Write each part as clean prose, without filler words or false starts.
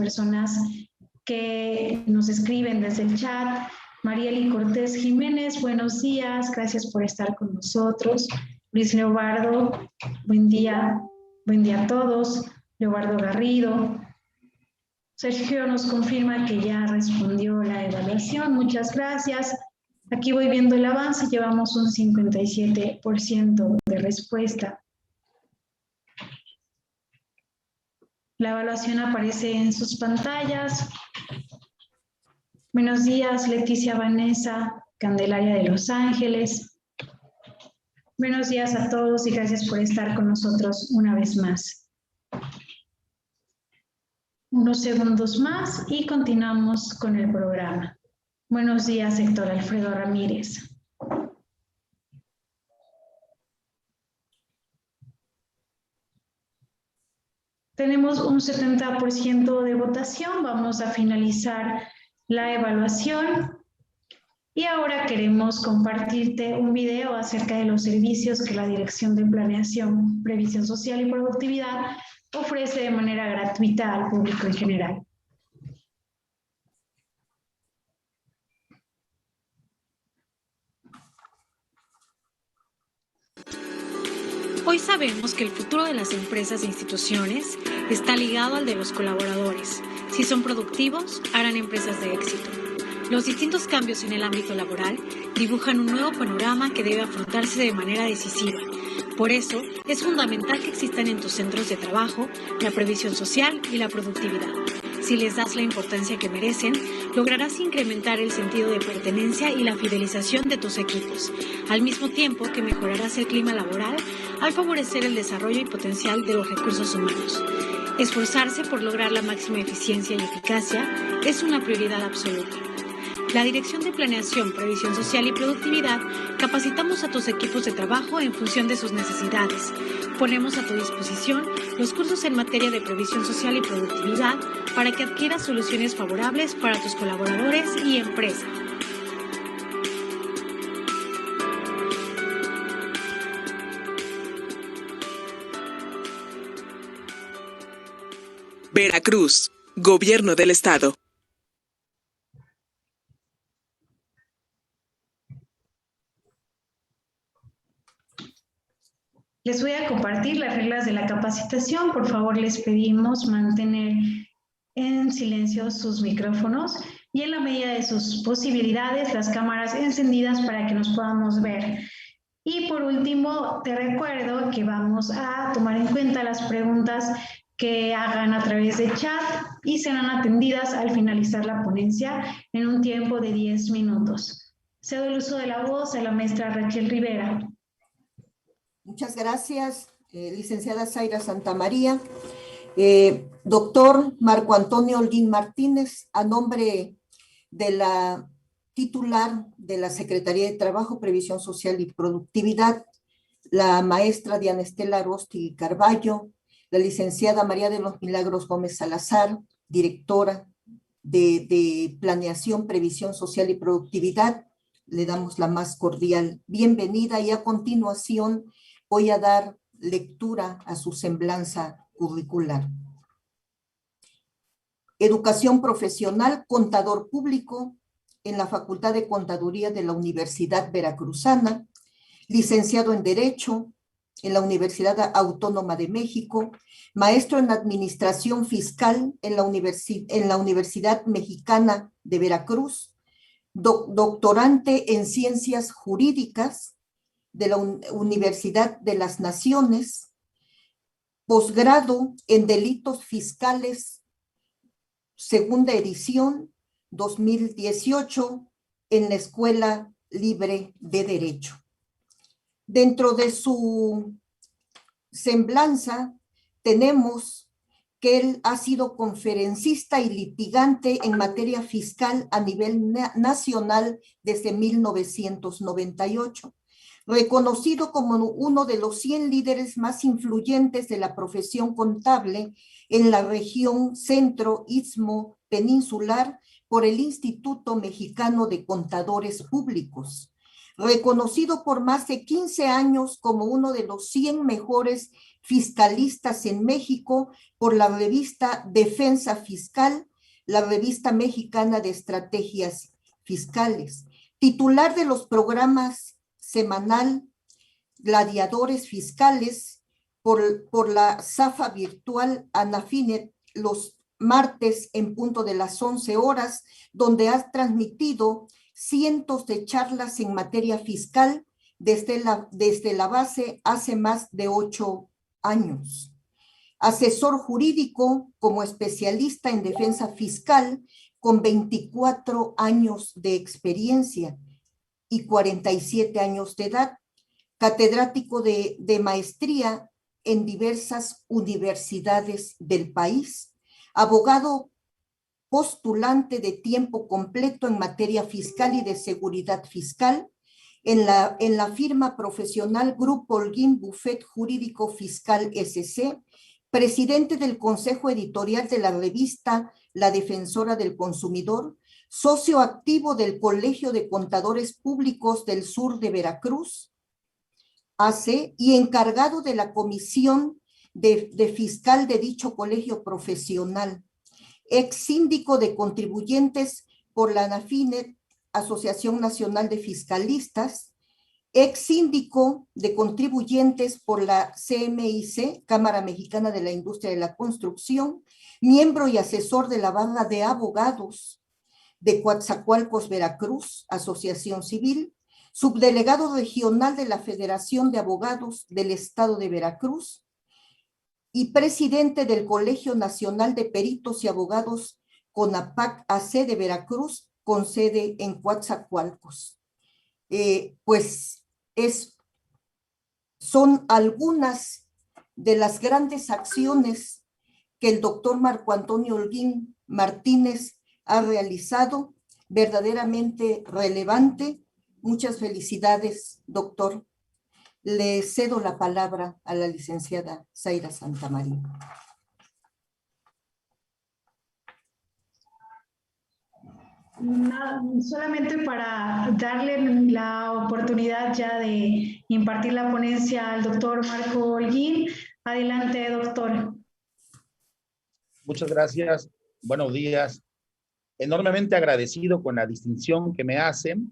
personas que nos escriben desde el chat. Marieli Cortés Jiménez, buenos días, gracias por estar con nosotros. Luis Leobardo, buen día a todos. Leobardo Garrido. Sergio nos confirma que ya respondió la evaluación, muchas gracias. Aquí voy viendo el avance, llevamos un 57% de respuesta. La evaluación aparece en sus pantallas. Buenos días, Leticia Vanessa Candelaria de Los Ángeles. Buenos días a todos y gracias por estar con nosotros una vez más. Unos segundos más y continuamos con el programa. Buenos días, Héctor Alfredo Ramírez. Tenemos un 70% de votación. Vamos a finalizar la evaluación. Y ahora queremos compartirte un video acerca de los servicios que la Dirección de Planeación, Previsión Social y Productividad ofrece de manera gratuita al público en general. Hoy sabemos que el futuro de las empresas e instituciones está ligado al de los colaboradores. Si son productivos, harán empresas de éxito. Los distintos cambios en el ámbito laboral dibujan un nuevo panorama que debe afrontarse de manera decisiva. Por eso, es fundamental que existan en tus centros de trabajo la previsión social y la productividad. Si les das la importancia que merecen, lograrás incrementar el sentido de pertenencia y la fidelización de tus equipos, al mismo tiempo que mejorarás el clima laboral al favorecer el desarrollo y potencial de los recursos humanos. Esforzarse por lograr la máxima eficiencia y eficacia es una prioridad absoluta. La Dirección de Planeación, Previsión Social y Productividad capacitamos a tus equipos de trabajo en función de sus necesidades. Ponemos a tu disposición los cursos en materia de previsión social y productividad para que adquieras soluciones favorables para tus colaboradores y empresa. Veracruz, Gobierno del Estado. Les voy a compartir las reglas de la capacitación. Por favor, les pedimos mantener en silencio sus micrófonos y en la medida de sus posibilidades, las cámaras encendidas para que nos podamos ver. Y por último, te recuerdo que vamos a tomar en cuenta las preguntas que hagan a través de chat y serán atendidas al finalizar la ponencia en un tiempo de 10 minutos. Cedo el uso de la voz a la maestra Raquel Rivera. Muchas gracias, licenciada Zaira Santamaría. Doctor Marco Antonio Holguín Martínez, a nombre de la titular de la Secretaría de Trabajo, Previsión Social y Productividad, la maestra Diana Estela Aróstegui Carballo, la licenciada María de los Milagros Gómez Salazar, directora de Planeación, Previsión Social y Productividad, le damos la más cordial bienvenida y a continuación voy a dar lectura a su semblanza curricular. Educación profesional, contador público en la Facultad de Contaduría de la Universidad Veracruzana, licenciado en Derecho en la Universidad Autónoma de México, maestro en Administración Fiscal en la Universidad Mexicana de Veracruz, doctorante en Ciencias Jurídicas de la Universidad de las Naciones, posgrado en Delitos Fiscales, segunda edición, 2018, en la Escuela Libre de Derecho. Dentro de su semblanza tenemos que él ha sido conferencista y litigante en materia fiscal a nivel nacional desde 1998. Reconocido como uno de los 100 líderes más influyentes de la profesión contable en la región centro-istmo peninsular por el Instituto Mexicano de Contadores Públicos. Reconocido por más de 15 años como uno de los 100 mejores fiscalistas en México por la revista Defensa Fiscal, la revista mexicana de estrategias fiscales, titular de los programas semanal Gladiadores Fiscales por la SAFA virtual Anafinet los martes en punto de las 11 horas, donde has transmitido cientos de charlas en materia fiscal desde la base hace más de 8 años. Asesor jurídico como especialista en defensa fiscal con 24 años de experiencia y 47 años de edad, catedrático de maestría en diversas universidades del país, abogado postulante de tiempo completo en materia fiscal y de seguridad fiscal en la firma profesional Grupo Holguín Buffet Jurídico Fiscal SC, presidente del Consejo Editorial de la revista La Defensora del Consumidor, socio activo del Colegio de Contadores Públicos del Sur de Veracruz, AC, y encargado de la comisión de fiscal de dicho colegio profesional, ex síndico de contribuyentes por la ANAFINET, Asociación Nacional de Fiscalistas, ex síndico de contribuyentes por la CMIC, Cámara Mexicana de la Industria de la Construcción, miembro y asesor de la banda de abogados de Coatzacoalcos, Veracruz, Asociación Civil, subdelegado regional de la Federación de Abogados del Estado de Veracruz y presidente del Colegio Nacional de Peritos y Abogados CONAPAC AC de Veracruz, con sede en Coatzacoalcos. Son algunas de las grandes acciones que el doctor Marco Antonio Holguín Martínez ha realizado, verdaderamente relevante. Muchas felicidades, doctor. Le cedo la palabra a la licenciada Zaira Santamaría. Nada, solamente para darle la oportunidad ya de impartir la ponencia al doctor Marco Holguín. Adelante, doctor. Muchas gracias. Buenos días. Enormemente agradecido con la distinción que me hacen.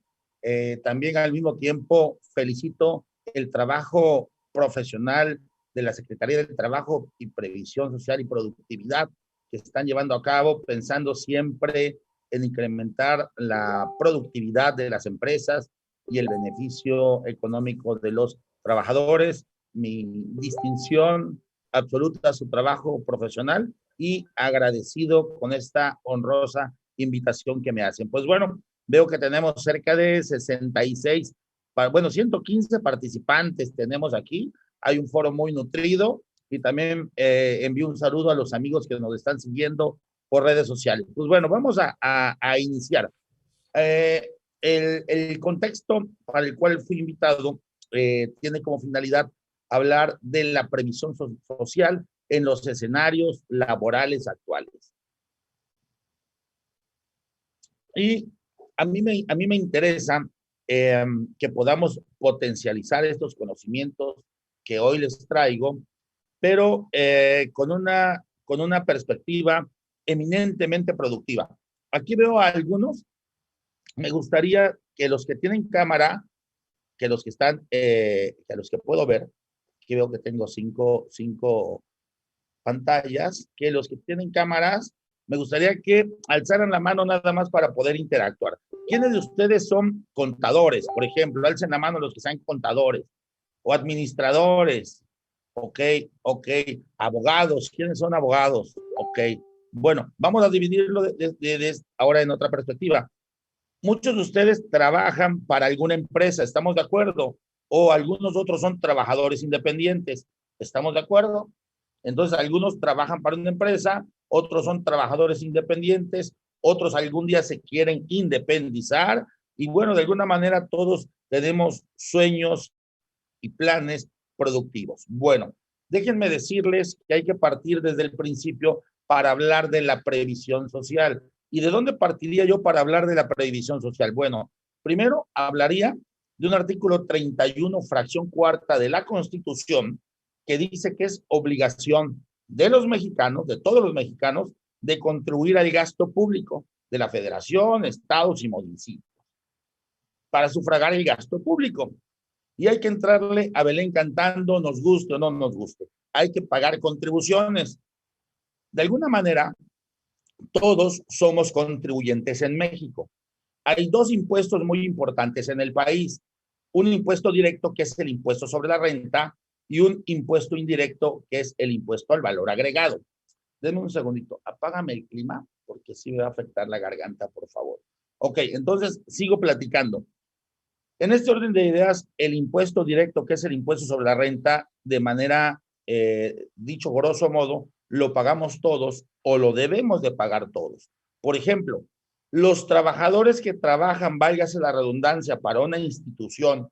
También al mismo tiempo felicito el trabajo profesional de la Secretaría del Trabajo y Previsión Social y Productividad que están llevando a cabo, pensando siempre en incrementar la productividad de las empresas y el beneficio económico de los trabajadores. Mi distinción absoluta a su trabajo profesional y agradecido con esta honrosa invitación que me hacen. Pues bueno, veo que tenemos cerca de 66, 115 participantes tenemos aquí. Hay un foro muy nutrido y también envío un saludo a los amigos que nos están siguiendo por redes sociales. Pues bueno, vamos a iniciar. El contexto para el cual fui invitado tiene como finalidad hablar de la previsión social en los escenarios laborales actuales. Y a mí me interesa que podamos potencializar estos conocimientos que hoy les traigo, pero con una perspectiva eminentemente productiva. Aquí veo a algunos. Me gustaría que los que tienen cámara, que los que están, que los que puedo ver, aquí veo que tengo cinco pantallas, que los que tienen cámaras, me gustaría que alzaran la mano nada más para poder interactuar. ¿Quiénes de ustedes son contadores? Por ejemplo, alcen la mano los que sean contadores o administradores. Ok. Abogados. ¿Quiénes son abogados? Ok. Bueno, vamos a dividirlo ahora en otra perspectiva. Muchos de ustedes trabajan para alguna empresa, ¿estamos de acuerdo? O algunos otros son trabajadores independientes, ¿estamos de acuerdo? Entonces, algunos trabajan para una empresa, otros son trabajadores independientes, otros algún día se quieren independizar y bueno, de alguna manera todos tenemos sueños y planes productivos. Bueno, déjenme decirles que hay que partir desde el principio para hablar de la previsión social. ¿Y de dónde partiría yo para hablar de la previsión social? Bueno, primero hablaría de un artículo 31, fracción cuarta de la Constitución, que dice que es obligación de los mexicanos, de todos los mexicanos, de contribuir al gasto público de la federación, estados y municipios para sufragar el gasto público. Y hay que entrarle a Belén cantando, nos guste o no nos guste. Hay que pagar contribuciones. De alguna manera, todos somos contribuyentes en México. Hay dos impuestos muy importantes en el país. Un impuesto directo, que es el impuesto sobre la renta, y un impuesto indirecto, que es el impuesto al valor agregado. Denme un segundito, apágame el clima, porque sí me va a afectar la garganta, por favor. Ok, entonces sigo platicando. En este orden de ideas, el impuesto directo, que es el impuesto sobre la renta, de manera, dicho grosso modo, lo pagamos todos o lo debemos de pagar todos. Por ejemplo, los trabajadores que trabajan, válgase la redundancia, para una institución,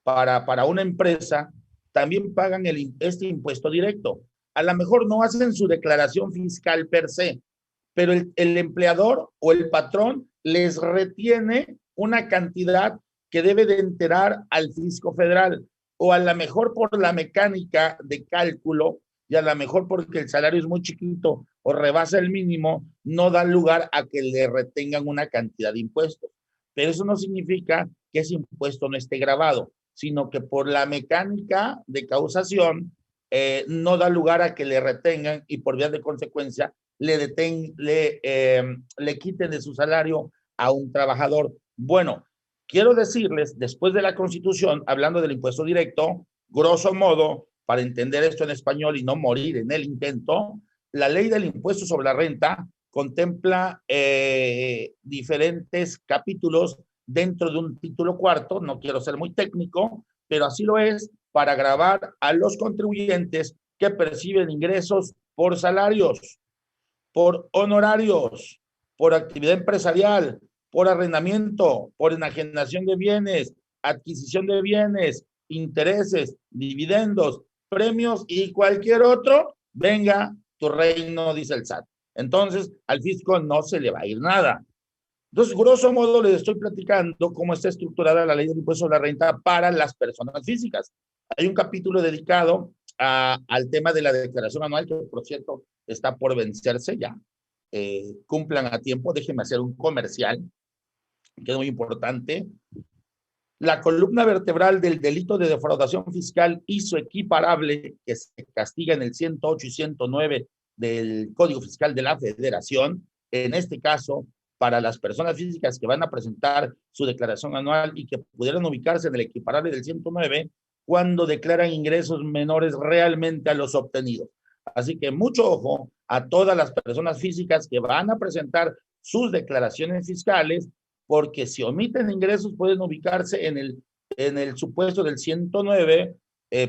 para una empresa, también pagan este impuesto directo. A lo mejor no hacen su declaración fiscal per se, pero el empleador o el patrón les retiene una cantidad que debe de enterar al fisco federal, o a lo mejor por la mecánica de cálculo, y a lo mejor porque el salario es muy chiquito o rebasa el mínimo, no da lugar a que le retengan una cantidad de impuestos. Pero eso no significa que ese impuesto no esté grabado, sino que por la mecánica de causación no da lugar a que le retengan, y por vía de consecuencia le quiten de su salario a un trabajador. Bueno, quiero decirles, después de la Constitución, hablando del impuesto directo, grosso modo, para entender esto en español y no morir en el intento, la ley del impuesto sobre la renta contempla diferentes capítulos dentro de un título cuarto, no quiero ser muy técnico, pero así lo es, para gravar a los contribuyentes que perciben ingresos por salarios, por honorarios, por actividad empresarial, por arrendamiento, por enajenación de bienes, adquisición de bienes, intereses, dividendos, premios y cualquier otro, venga tu reino, dice el SAT. Entonces, al fisco no se le va a ir nada. Entonces, grosso modo, les estoy platicando cómo está estructurada la ley del impuesto sobre la renta para las personas físicas. Hay un capítulo dedicado al tema de la declaración anual, que por cierto está por vencerse ya. Cumplan a tiempo, déjenme hacer un comercial, que es muy importante. La columna vertebral del delito de defraudación fiscal y su equiparable, que se castiga en el 108 y 109 del Código Fiscal de la Federación, en este caso, para las personas físicas que van a presentar su declaración anual y que pudieran ubicarse en el equiparable del 109, cuando declaran ingresos menores realmente a los obtenidos. Así que mucho ojo a todas las personas físicas que van a presentar sus declaraciones fiscales, porque si omiten ingresos pueden ubicarse en el supuesto del 109,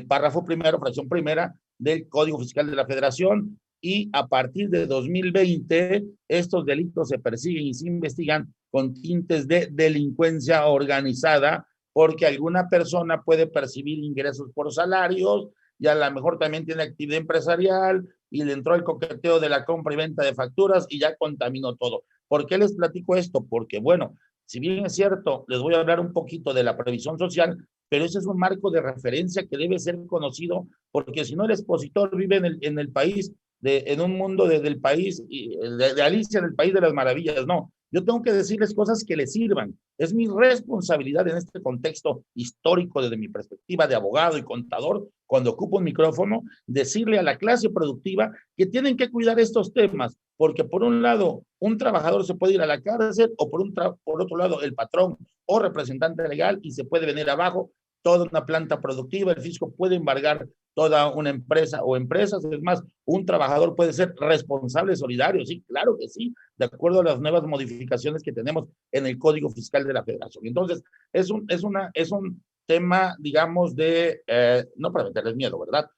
párrafo primero, fracción primera del Código Fiscal de la Federación, y a partir de 2020 estos delitos se persiguen y se investigan con tintes de delincuencia organizada, porque alguna persona puede percibir ingresos por salarios y a lo mejor también tiene actividad empresarial y le entró el coqueteo de la compra y venta de facturas y ya contaminó todo. ¿Por qué les platico esto? Porque, bueno, si bien es cierto, les voy a hablar un poquito de la previsión social, pero ese es un marco de referencia que debe ser conocido, porque si no el expositor vive en el país, en un mundo del país, de Alicia en el País de las Maravillas. No, yo tengo que decirles cosas que les sirvan. Es mi responsabilidad en este contexto histórico, desde mi perspectiva de abogado y contador, cuando ocupo un micrófono, decirle a la clase productiva que tienen que cuidar estos temas, porque por un lado, un trabajador se puede ir a la cárcel, o por otro lado, el patrón o representante legal, y se puede venir abajo toda una planta productiva. El fisco puede embargar toda una empresa o empresas. Es más, un trabajador puede ser responsable solidario, sí, claro que sí, de acuerdo a las nuevas modificaciones que tenemos en el Código Fiscal de la Federación. Entonces, es un tema, digamos, no para meterles miedo, ¿verdad?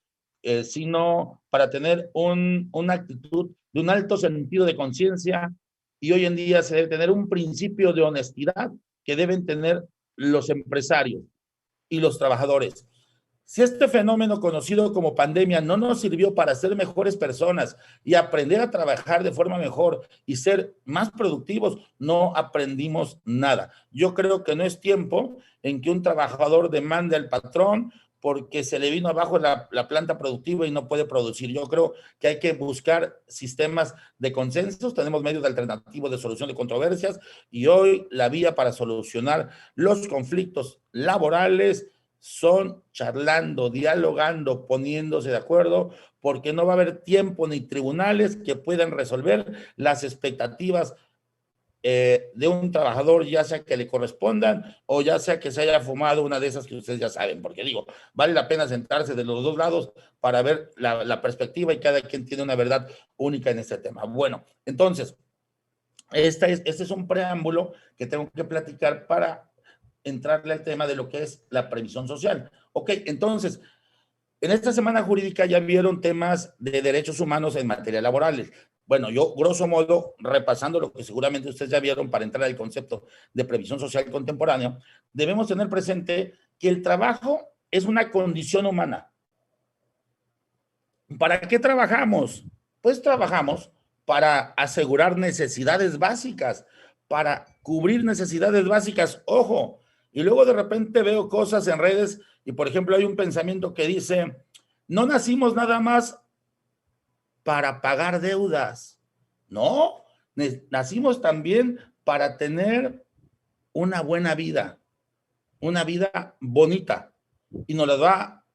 Sino para tener una actitud de un alto sentido de conciencia, y hoy en día se debe tener un principio de honestidad que deben tener los empresarios y los trabajadores. Si este fenómeno conocido como pandemia no nos sirvió para ser mejores personas y aprender a trabajar de forma mejor y ser más productivos, no aprendimos nada. Yo creo que no es tiempo en que un trabajador demande al patrón porque se le vino abajo la planta productiva y no puede producir. Yo creo que hay que buscar sistemas de consensos, tenemos medios alternativos de solución de controversias y hoy la vía para solucionar los conflictos laborales son charlando, dialogando, poniéndose de acuerdo, porque no va a haber tiempo ni tribunales que puedan resolver las expectativas de un trabajador, ya sea que le correspondan o ya sea que se haya fumado una de esas que ustedes ya saben, porque digo, vale la pena sentarse de los dos lados para ver la perspectiva y cada quien tiene una verdad única en este tema. Bueno, entonces, este es un preámbulo que tengo que platicar para entrarle al tema de lo que es la previsión social. Ok, entonces, en esta semana jurídica ya vieron temas de derechos humanos en materia laboral. Bueno, yo, grosso modo, repasando lo que seguramente ustedes ya vieron para entrar al concepto de previsión social contemporánea, debemos tener presente que el trabajo es una condición humana. ¿Para qué trabajamos? Pues trabajamos para asegurar necesidades básicas, para cubrir necesidades básicas. Ojo, y luego de repente veo cosas en redes y, por ejemplo, hay un pensamiento que dice, no nacimos nada más para pagar deudas. No, nacimos también para tener una buena vida, una vida bonita, y nos la va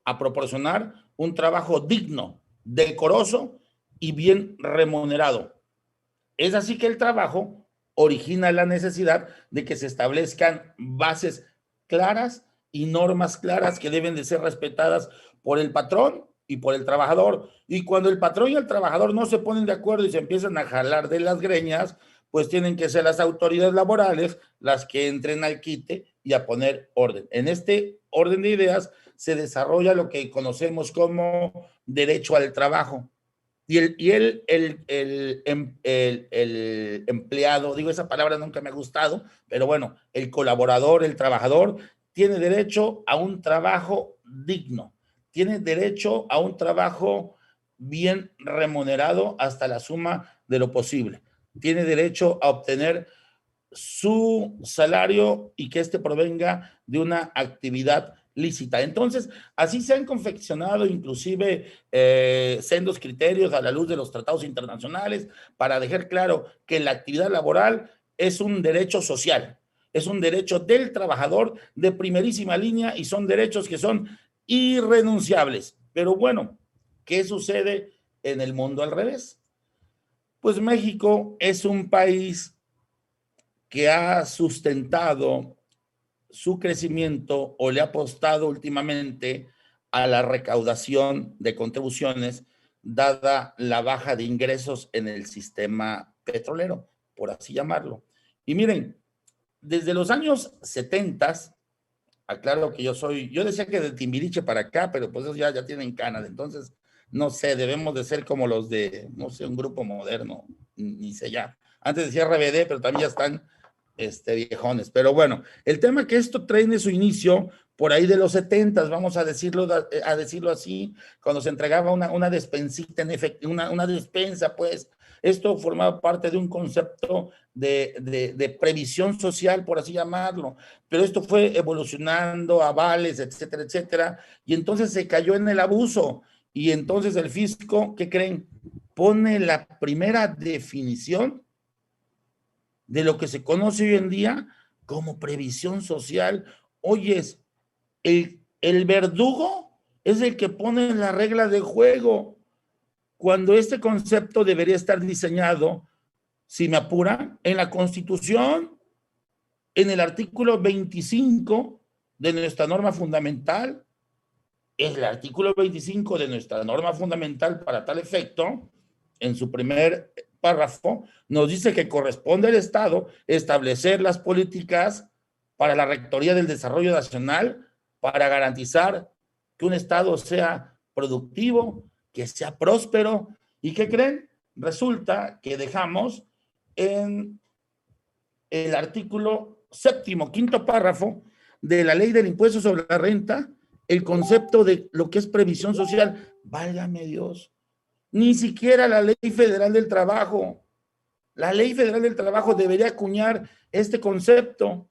a proporcionar un trabajo digno, decoroso y bien remunerado. Es así que el trabajo origina la necesidad de que se establezcan bases claras y normas claras que deben de ser respetadas por el patrón y por el trabajador. Y cuando el patrón y el trabajador no se ponen de acuerdo y se empiezan a jalar de las greñas, pues tienen que ser las autoridades laborales las que entren al quite y a poner orden. En este orden de ideas se desarrolla lo que conocemos como derecho al trabajo. Y el empleado, digo, esa palabra nunca me ha gustado, pero bueno, el colaborador, el trabajador, tiene derecho a un trabajo digno, tiene derecho a un trabajo bien remunerado hasta la suma de lo posible, tiene derecho a obtener su salario y que éste provenga de una actividad lícita. Entonces, así se han confeccionado inclusive sendos criterios a la luz de los tratados internacionales para dejar claro que la actividad laboral es un derecho social, es un derecho del trabajador de primerísima línea y son derechos que son irrenunciables. Pero bueno, ¿qué sucede en el mundo al revés? Pues México es un país que ha sustentado su crecimiento o le ha apostado últimamente a la recaudación de contribuciones, dada la baja de ingresos en el sistema petrolero, por así llamarlo. Y miren, desde los años 70, aclaro que yo decía que de Timbiriche para acá, pero pues ya tienen canas, entonces, no sé, debemos de ser como los de, no sé, un grupo moderno, ni sé ya. Antes decía RBD, pero también ya están viejones. Pero bueno, el tema que esto trae de su inicio por ahí de los 70, vamos a decirlo así, cuando se entregaba una despensita en efecto, una despensa, pues, esto formaba parte de un concepto de previsión social, por así llamarlo, pero esto fue evolucionando a vales, etcétera, etcétera, y entonces se cayó en el abuso, y entonces el fisco, ¿qué creen? Pone la primera definición de lo que se conoce hoy en día como previsión social. Oyes, el verdugo es el que pone las reglas de juego, cuando este concepto debería estar diseñado, si me apuran, en la Constitución, en el artículo 25 de nuestra norma fundamental. El artículo 25 de nuestra norma fundamental, para tal efecto, en su primer párrafo, nos dice que corresponde al Estado establecer las políticas para la Rectoría del Desarrollo Nacional para garantizar que un Estado sea productivo, que sea próspero. ¿Y qué creen? Resulta que dejamos en el artículo séptimo, quinto párrafo de la Ley del Impuesto sobre la Renta, el concepto de lo que es previsión social. Válgame Dios. Ni siquiera la Ley Federal del Trabajo. La Ley Federal del Trabajo debería acuñar este concepto.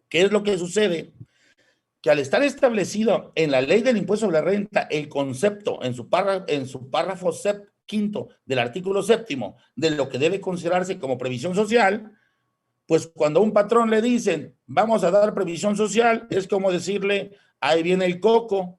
¿Qué es lo que sucede? que al estar establecido en la ley del impuesto sobre la renta el concepto en su párrafo quinto del artículo 7º de lo que debe considerarse como previsión social, pues cuando a un patrón le dicen vamos a dar previsión social, es como decirle ahí viene el coco.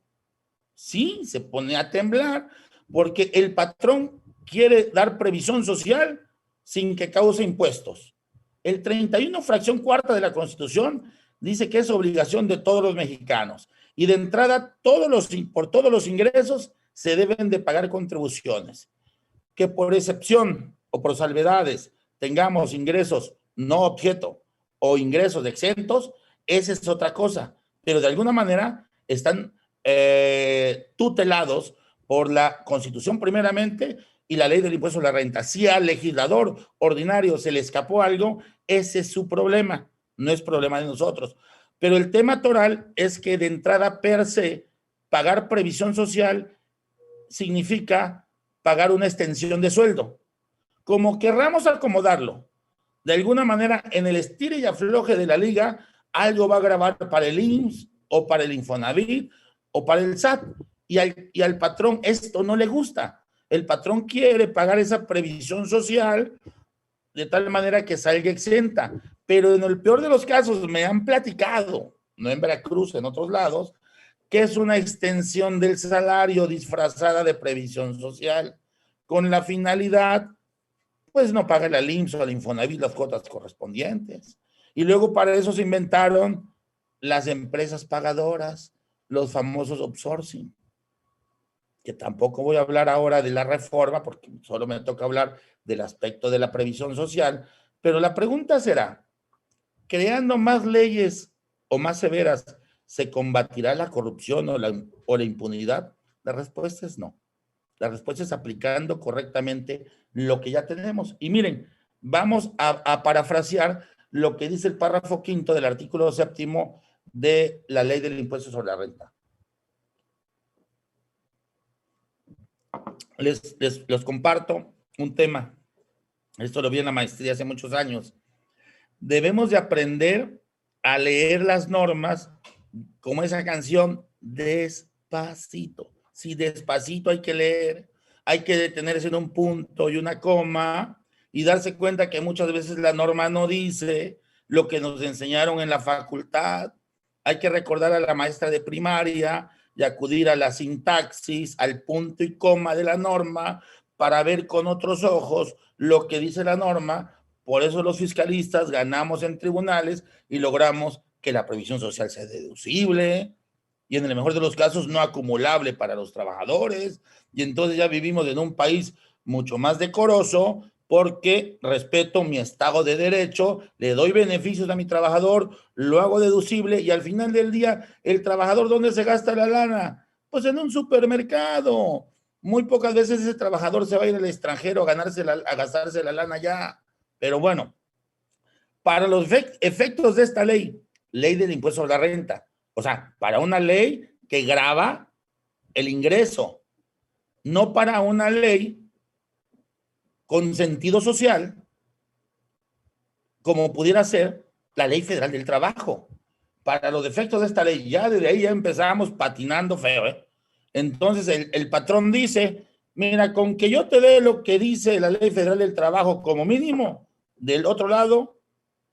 Sí, se pone a temblar porque el patrón quiere dar previsión social sin que cause impuestos. El 31 fracción cuarta de la Constitución dice que es obligación de todos los mexicanos y de entrada por todos los ingresos se deben de pagar contribuciones. Que por excepción o por salvedades tengamos ingresos no objeto o ingresos exentos, esa es otra cosa, pero de alguna manera están tutelados por la Constitución primeramente y la ley del impuesto sobre la renta. Si al legislador ordinario se le escapó algo, ese es su problema, no es problema de nosotros. Pero el tema toral es que de entrada per se, pagar previsión social significa pagar una extensión de sueldo. Como querramos acomodarlo, de alguna manera en el estire y afloje de la liga, algo va a grabar para el IMSS o para el Infonavit o para el SAT. Y al patrón esto no le gusta. El patrón quiere pagar esa previsión social de tal manera que salga exenta. Pero en el peor de los casos me han platicado, no en Veracruz, en otros lados, que es una extensión del salario disfrazada de previsión social, con la finalidad, pues no paga la IMSS o al Infonavit las cuotas correspondientes. Y luego para eso se inventaron las empresas pagadoras, los famosos outsourcing, que tampoco voy a hablar ahora de la reforma, porque solo me toca hablar del aspecto de la previsión social, pero la pregunta será, ¿creando más leyes o más severas se combatirá la corrupción o la impunidad? La respuesta es no. La respuesta es aplicando correctamente lo que ya tenemos. Y miren, vamos a parafrasear lo que dice el párrafo quinto del artículo 7º de la ley del impuesto sobre la renta. Les comparto un tema. Esto lo vi en la maestría hace muchos años. Debemos de aprender a leer las normas como esa canción, despacito. Si despacito hay que leer, hay que detenerse en un punto y una coma y darse cuenta que muchas veces la norma no dice lo que nos enseñaron en la facultad. Hay que recordar a la maestra de primaria y acudir a la sintaxis, al punto y coma de la norma para ver con otros ojos lo que dice la norma. Por eso los fiscalistas ganamos en tribunales y logramos que la previsión social sea deducible y en el mejor de los casos no acumulable para los trabajadores. Y entonces ya vivimos en un país mucho más decoroso porque respeto mi Estado de Derecho, le doy beneficios a mi trabajador, lo hago deducible y al final del día, ¿el trabajador dónde se gasta la lana? Pues en un supermercado. Muy pocas veces ese trabajador se va a ir al extranjero a gastarse la lana ya. Pero bueno, para los efectos de esta ley del impuesto sobre la renta, o sea, para una ley que grava el ingreso, no para una ley con sentido social, como pudiera ser la Ley Federal del Trabajo. Para los efectos de esta ley, ya desde ahí ya empezamos patinando feo, ¿eh? Entonces el patrón dice, mira, con que yo te dé lo que dice la Ley Federal del Trabajo como mínimo, del otro lado,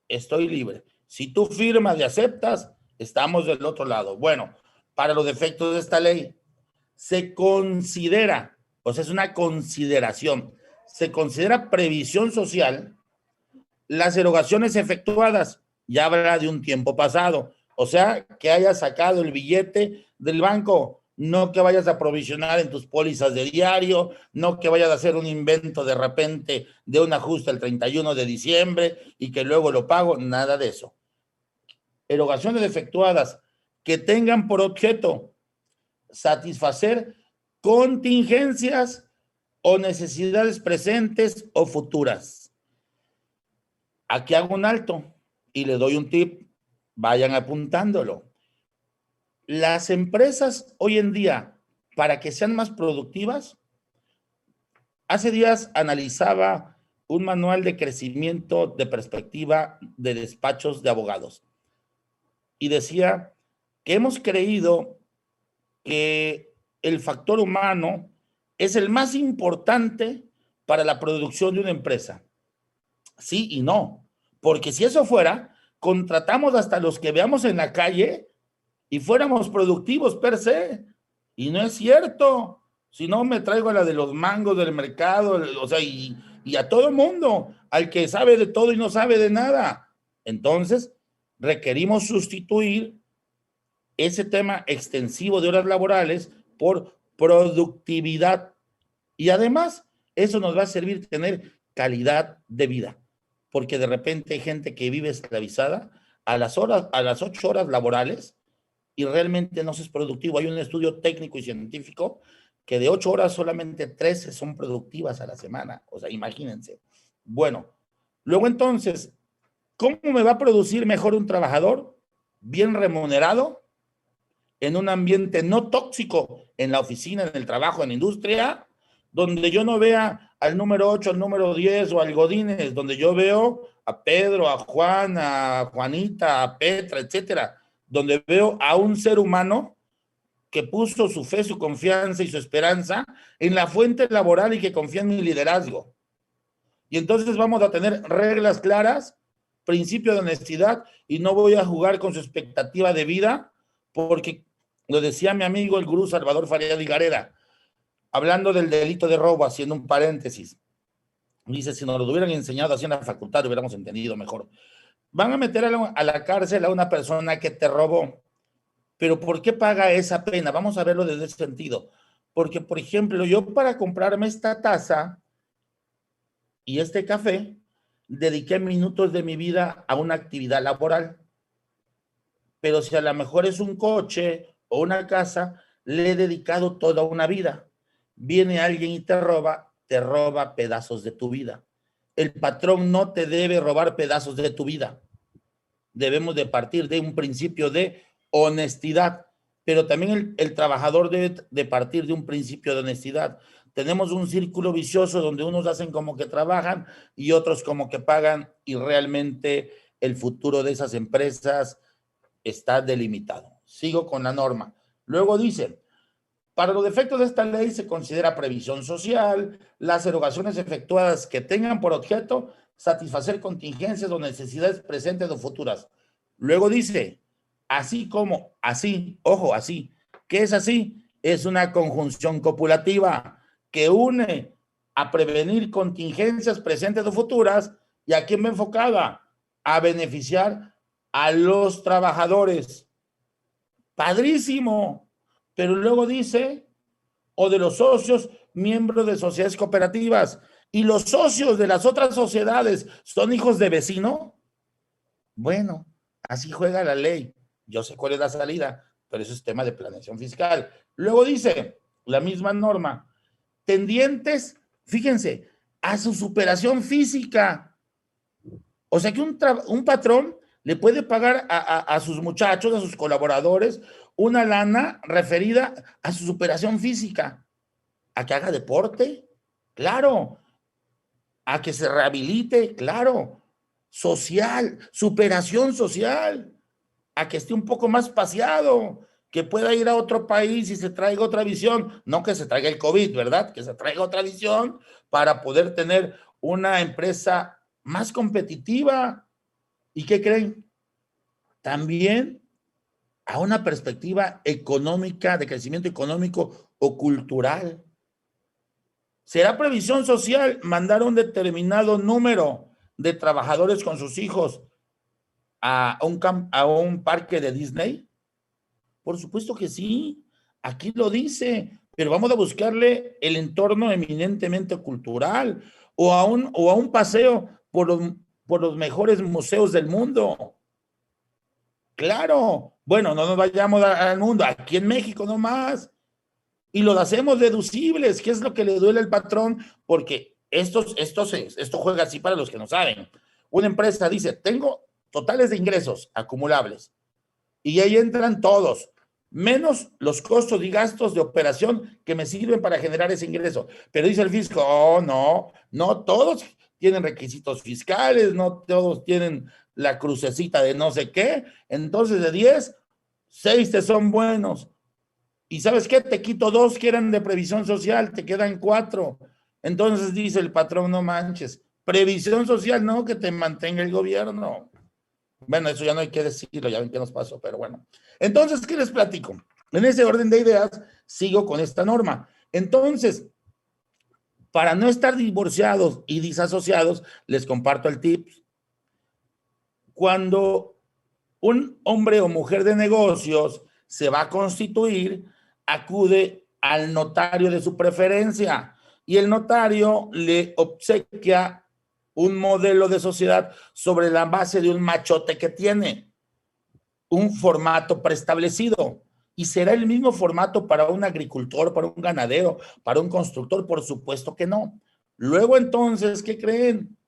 estoy libre. Si tú firmas y aceptas, estamos del otro lado. Bueno, para los efectos de esta ley, se considera, o sea, es una consideración, se considera previsión social las erogaciones efectuadas, ya habla de un tiempo pasado, o sea, que hayas sacado el billete del banco, no que vayas a provisionar en tus pólizas de diario, no que vayas a hacer un invento de repente de un ajuste el 31 de diciembre y que luego lo pago, nada de eso. Erogaciones efectuadas que tengan por objeto satisfacer contingencias o necesidades presentes o futuras. Aquí hago un alto y le doy un tip, vayan apuntándolo. Las empresas hoy en día, para que sean más productivas, hace días analizaba un manual de crecimiento de perspectiva de despachos de abogados y decía que hemos creído que el factor humano es el más importante para la producción de una empresa. Sí y no, porque si eso fuera, contratamos hasta los que veamos en la calle y fuéramos productivos per se, y no es cierto. Si no, me traigo a la de los mangos del mercado, o sea, y a todo mundo, al que sabe de todo y no sabe de nada. Entonces, requerimos sustituir ese tema extensivo de horas laborales por productividad. Y además, eso nos va a servir tener calidad de vida, porque de repente hay gente que vive esclavizada a las 8 horas laborales y realmente no se es productivo. Hay un estudio técnico y científico que de 8 horas solamente 13 son productivas a la semana. O sea, imagínense. Bueno, luego entonces, ¿cómo me va a producir mejor un trabajador? Bien remunerado, en un ambiente no tóxico, en la oficina, en el trabajo, en la industria, donde yo no vea al número 8, al número 10 o al Godínez, donde yo veo a Pedro, a Juan, a Juanita, a Petra, etcétera, donde veo a un ser humano que puso su fe, su confianza y su esperanza en la fuente laboral y que confía en mi liderazgo. Y entonces vamos a tener reglas claras, principio de honestidad, y no voy a jugar con su expectativa de vida, porque lo decía mi amigo el gurú Salvador Faría de Gareda, hablando del delito de robo, haciendo un paréntesis. Dice, si nos lo hubieran enseñado así en la facultad, lo hubiéramos entendido mejor. Van a meter a la cárcel a una persona que te robó, pero ¿por qué paga esa pena? Vamos a verlo desde ese sentido. Porque, por ejemplo, yo para comprarme esta taza y este café, dediqué minutos de mi vida a una actividad laboral. Pero si a lo mejor es un coche o una casa, le he dedicado toda una vida. Viene alguien y te roba pedazos de tu vida. El patrón no te debe robar pedazos de tu vida. Debemos de partir de un principio de honestidad, pero también el trabajador debe de partir de un principio de honestidad. Tenemos un círculo vicioso donde unos hacen como que trabajan y otros como que pagan, y realmente el futuro de esas empresas está delimitado. Sigo con la norma. Luego dice, para los efectos de esta ley se considera previsión social las erogaciones efectuadas que tengan por objeto satisfacer contingencias o necesidades presentes o futuras. Luego dice, así como, así, ojo, así. ¿Qué es así? Es una conjunción copulativa que une a prevenir contingencias presentes o futuras. ¿Y a quién va enfocada? A beneficiar a los trabajadores. Padrísimo. Pero luego dice, o de los socios, miembros de sociedades cooperativas. ¿Y los socios de las otras sociedades son hijos de vecino? Bueno, así juega la ley. Yo sé cuál es la salida, pero eso es tema de planeación fiscal. Luego dice, la misma norma, tendientes, fíjense, a su superación física. O sea que un patrón le puede pagar a sus muchachos, a sus colaboradores, una lana referida a su superación física, a que haga deporte, claro, a que se rehabilite, claro, social, superación social, a que esté un poco más paseado, que pueda ir a otro país y se traiga otra visión, no que se traiga el COVID, ¿verdad? Que se traiga otra visión para poder tener una empresa más competitiva. ¿Y qué creen? También a una perspectiva económica, de crecimiento económico o cultural. ¿Será previsión social mandar un determinado número de trabajadores con sus hijos a un parque de Disney? Por supuesto que sí, aquí lo dice, pero vamos a buscarle el entorno eminentemente cultural o a un paseo por los mejores museos del mundo. Claro, bueno, no nos vayamos al mundo, aquí en México nomás. Y lo hacemos deducibles, ¿qué es lo que le duele al patrón? Porque esto juega así para los que no saben. Una empresa dice, tengo totales de ingresos acumulables, y ahí entran todos, menos los costos y gastos de operación que me sirven para generar ese ingreso. Pero dice el fisco, oh, no todos tienen requisitos fiscales, no todos tienen la crucecita de no sé qué. Entonces de 10, 6 te son buenos. ¿Y sabes qué? Te quito 2 que eran de previsión social, te quedan 4. Entonces dice el patrón, no manches, previsión social no, que te mantenga el gobierno. Bueno, eso ya no hay que decirlo, ya ven qué nos pasó, pero bueno. Entonces, ¿qué les platico? En ese orden de ideas, sigo con esta norma. Entonces, para no estar divorciados y disasociados, les comparto el tip. Cuando un hombre o mujer de negocios se va a constituir, acude al notario de su preferencia y el notario le obsequia un modelo de sociedad sobre la base de un machote que tiene, un formato preestablecido. ¿Y será el mismo formato para un agricultor, para un ganadero, para un constructor? Por supuesto que no. Luego entonces, ¿qué creen?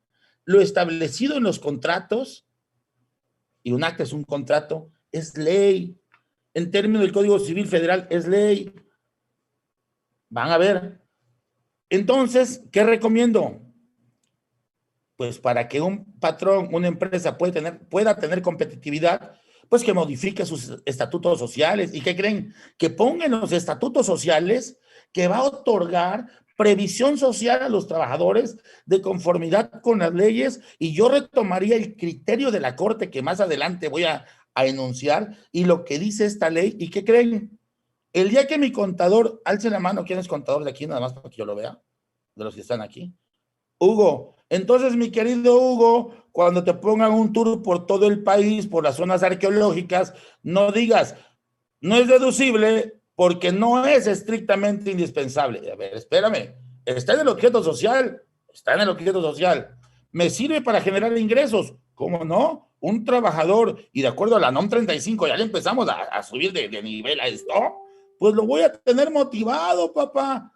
Lo establecido en los contratos, y un acta es un contrato, es ley. En términos del Código Civil Federal es ley. Van a ver. Entonces, ¿qué recomiendo? Pues para que un patrón, una empresa pueda tener competitividad, pues que modifique sus estatutos sociales. ¿Y qué creen? Que pongan los estatutos sociales que va a otorgar previsión social a los trabajadores de conformidad con las leyes, y yo retomaría el criterio de la Corte que más adelante voy a enunciar y lo que dice esta ley. ¿Y qué creen? El día que mi contador, alce la mano, ¿quién es contador de aquí? Nada más para que yo lo vea, de los que están aquí. Hugo. Entonces, mi querido Hugo, cuando te pongan un tour por todo el país, por las zonas arqueológicas, no digas, no es deducible porque no es estrictamente indispensable. A ver, espérame, está en el objeto social, está en el objeto social. ¿Me sirve para generar ingresos? ¿Cómo no? Un trabajador, y de acuerdo a la NOM 35, ya le empezamos a subir de nivel a esto, pues lo voy a tener motivado, papá.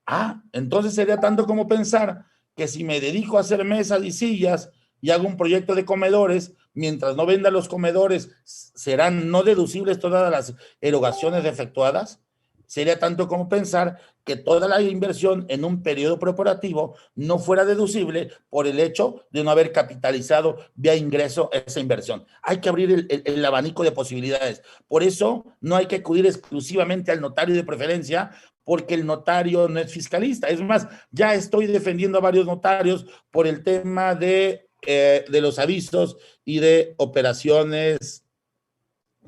Ah, entonces sería tanto como pensar que si me dedico a hacer mesas y sillas y hago un proyecto de comedores, mientras no venda los comedores, serán no deducibles todas las erogaciones efectuadas. Sería tanto como pensar que toda la inversión en un periodo preparativo no fuera deducible por el hecho de no haber capitalizado vía ingreso esa inversión. Hay que abrir el abanico de posibilidades. Por eso no hay que acudir exclusivamente al notario de preferencia, porque el notario no es fiscalista. Es más, ya estoy defendiendo a varios notarios por el tema de los avisos y de operaciones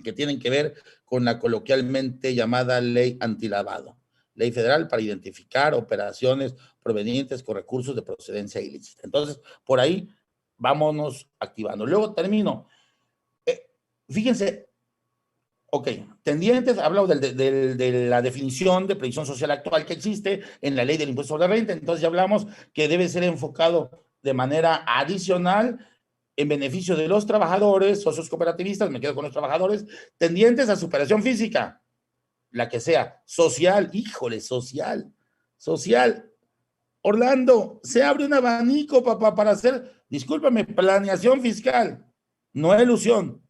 que tienen que ver con la coloquialmente llamada ley antilavado. Ley federal para identificar operaciones provenientes con recursos de procedencia ilícita. Entonces, por ahí vámonos activando. Luego termino. Fíjense, ok, tendientes, hablo de la definición de previsión social actual que existe en la ley del impuesto sobre la renta. Entonces ya hablamos que debe ser enfocado de manera adicional en beneficio de los trabajadores, socios cooperativistas, me quedo con los trabajadores, tendientes a superación física, la que sea, social, híjole, social. Orlando, se abre un abanico, papá, para hacer, discúlpame, planeación fiscal, no ilusión.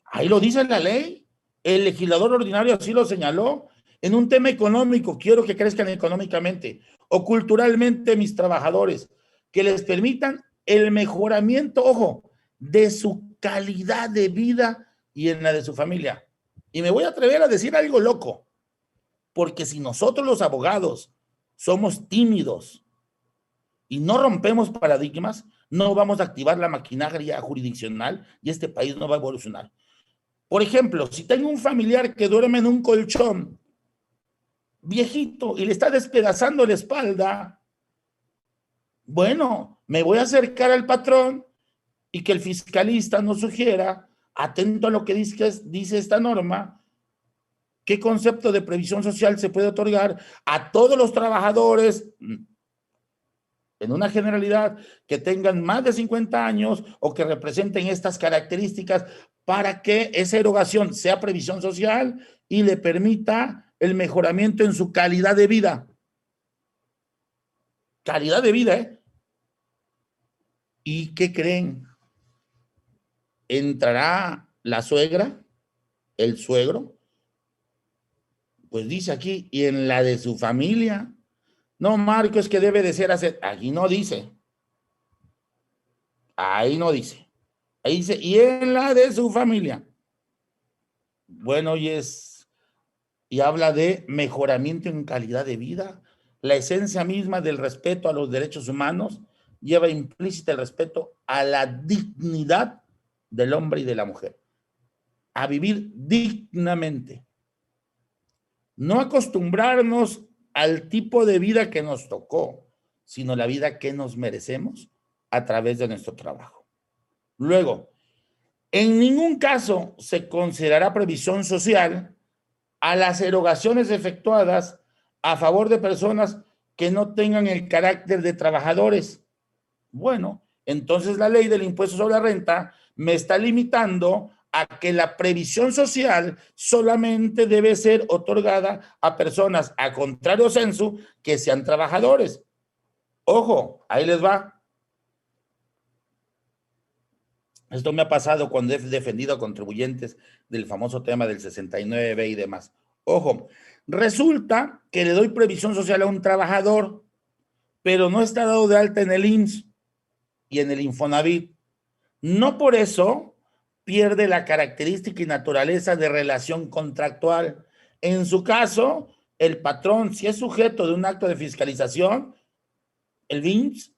Ahí lo dice la ley. El legislador ordinario así lo señaló. En un tema económico, quiero que crezcan económicamente o culturalmente mis trabajadores, que les permitan el mejoramiento, ojo, de su calidad de vida y en la de su familia. Y me voy a atrever a decir algo loco, porque si nosotros los abogados somos tímidos y no rompemos paradigmas, no vamos a activar la maquinaria jurisdiccional y este país no va a evolucionar. Por ejemplo, si tengo un familiar que duerme en un colchón viejito y le está despedazando la espalda, bueno, me voy a acercar al patrón y que el fiscalista nos sugiera, atento a lo que dice esta norma, qué concepto de previsión social se puede otorgar a todos los trabajadores en una generalidad que tengan más de 50 años o que representen estas características para que esa erogación sea previsión social y le permita el mejoramiento en su calidad de vida. Calidad de vida, ¿eh? ¿Y qué creen? ¿Entrará la suegra, el suegro? Pues dice aquí, y en la de su familia. No, Marco, es que debe de ser así. Aquí no dice. Ahí no dice. Ahí dice, y en la de su familia. bueno, y habla de mejoramiento en calidad de vida. La esencia misma del respeto a los derechos humanos lleva implícita el respeto a la dignidad del hombre y de la mujer, a vivir dignamente. No acostumbrarnos al tipo de vida que nos tocó, sino la vida que nos merecemos a través de nuestro trabajo. Luego, en ningún caso se considerará previsión social a las erogaciones efectuadas a favor de personas que no tengan el carácter de trabajadores. Bueno, entonces la ley del impuesto sobre la renta me está limitando a que la previsión social solamente debe ser otorgada a personas, a contrario censo, que sean trabajadores. Ojo, ahí les va. Esto me ha pasado cuando he defendido a contribuyentes del famoso tema del 69B y demás. Ojo, resulta que le doy previsión social a un trabajador, pero no está dado de alta en el IMSS y en el Infonavit. No por eso pierde la característica y naturaleza de relación contractual. En su caso, el patrón, si es sujeto de un acto de fiscalización, el IMSS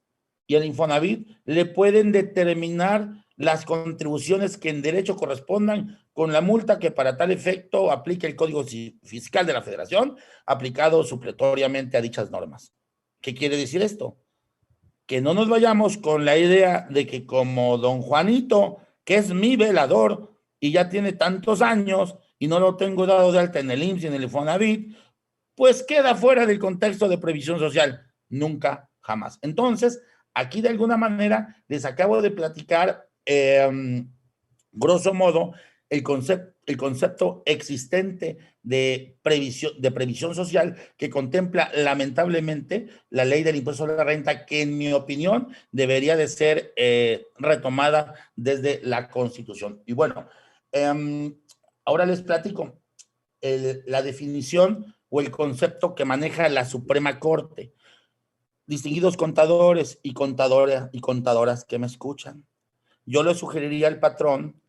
y el Infonavit le pueden determinar las contribuciones que en derecho correspondan con la multa que para tal efecto aplique el Código Fiscal de la Federación, aplicado supletoriamente a dichas normas. ¿Qué quiere decir esto? Que no nos vayamos con la idea de que como don Juanito, que es mi velador y ya tiene tantos años y no lo tengo dado de alta en el IMSS y en el Infonavit, pues queda fuera del contexto de previsión social. Nunca, jamás. Entonces, aquí de alguna manera les acabo de platicar, grosso modo, el concepto existente de previsión social que contempla lamentablemente la ley del impuesto sobre la renta, que en mi opinión debería de ser retomada desde la Constitución. Y bueno, ahora les platico la definición o el concepto que maneja la Suprema Corte. Distinguidos contadores y contadoras que me escuchan, yo le sugeriría al patrón,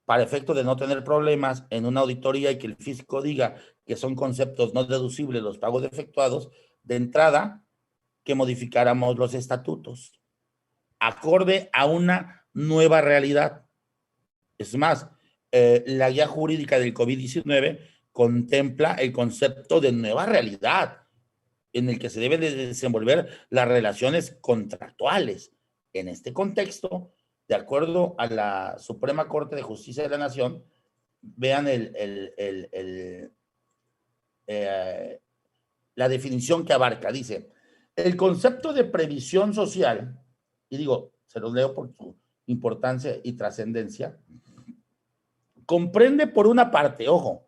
para efecto de no tener problemas en una auditoría y que el fisco diga que son conceptos no deducibles los pagos efectuados, de entrada, que modificáramos los estatutos acorde a una nueva realidad. Es más, la guía jurídica del COVID-19 contempla el concepto de nueva realidad en el que se deben de desenvolver las relaciones contractuales. En este contexto, de acuerdo a la Suprema Corte de Justicia de la Nación, vean la definición que abarca. Dice, el concepto de previsión social, y digo, se los leo por su importancia y trascendencia, comprende por una parte, ojo,